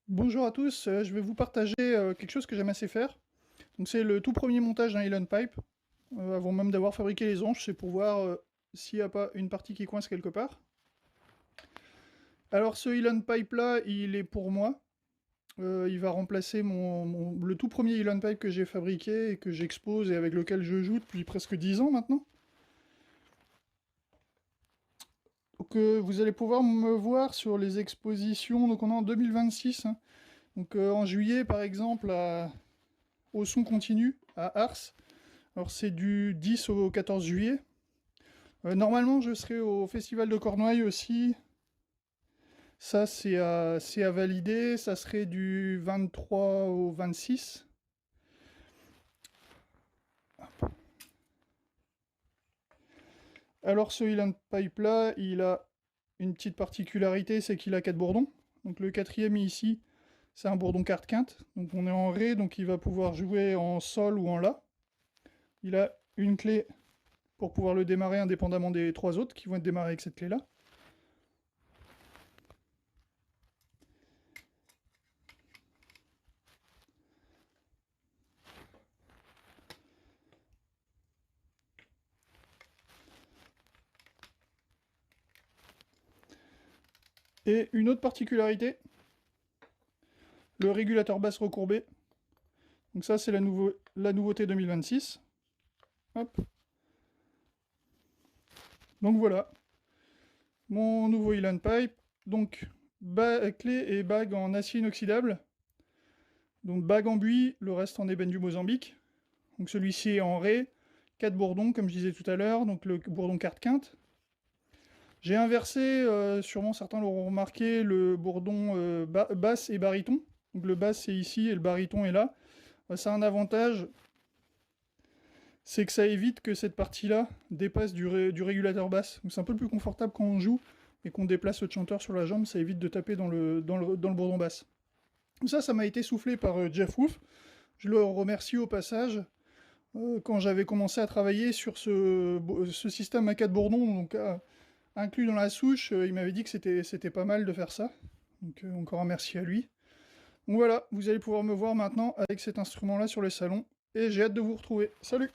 Bonjour à tous, je vais vous partager quelque chose que j'aime assez faire. Donc c'est le tout premier montage d'un Elon Pipe, avant même d'avoir fabriqué les anches, c'est pour voir s'il n'y a pas une partie qui coince quelque part. Alors ce Elon Pipe là, il est pour moi. Il va remplacer le tout premier Elon Pipe que j'ai fabriqué et que j'expose et avec lequel je joue depuis presque 10 ans maintenant. Donc vous allez pouvoir me voir sur les expositions, donc on est en 2026, hein. Donc en juillet par exemple au son continu à Ars. Alors c'est du 10 au 14 juillet. Normalement je serai au festival de Cornouailles aussi. Ça c'est à valider, ça serait du 23 au 26. Alors ce Highland Pipe là, il a une petite particularité, c'est qu'il a 4 bourdons. Donc le quatrième ici, c'est un bourdon quarte quinte. Donc on est en Ré, donc il va pouvoir jouer en Sol ou en La. Il a une clé pour pouvoir le démarrer indépendamment des trois autres qui vont être démarrés avec cette clé là. Et une autre particularité, le régulateur basse recourbé. Donc ça c'est la nouveauté 2026. Hop. Donc voilà, mon nouveau Elan Pipe. Donc clé et bague en acier inoxydable. Donc bague en buis, le reste en ébène du Mozambique. Donc celui-ci est en Ré, 4 bourdons comme je disais tout à l'heure, donc le bourdon quarte quinte. J'ai inversé, sûrement certains l'auront remarqué, le bourdon basse et baryton. Donc le basse c'est ici et le baryton est là. Ça a un avantage, c'est que ça évite que cette partie-là dépasse du régulateur basse. Donc c'est un peu plus confortable quand on joue et qu'on déplace le chanteur sur la jambe, ça évite de taper dans le bourdon basse. Ça m'a été soufflé par Jeff Wolf. Je le remercie au passage. Quand j'avais commencé à travailler sur ce système à 4 bourdons, donc inclus dans la souche, il m'avait dit que c'était pas mal de faire ça. Donc encore un merci à lui. Donc voilà, vous allez pouvoir me voir maintenant avec cet instrument-là sur le salon. Et j'ai hâte de vous retrouver. Salut!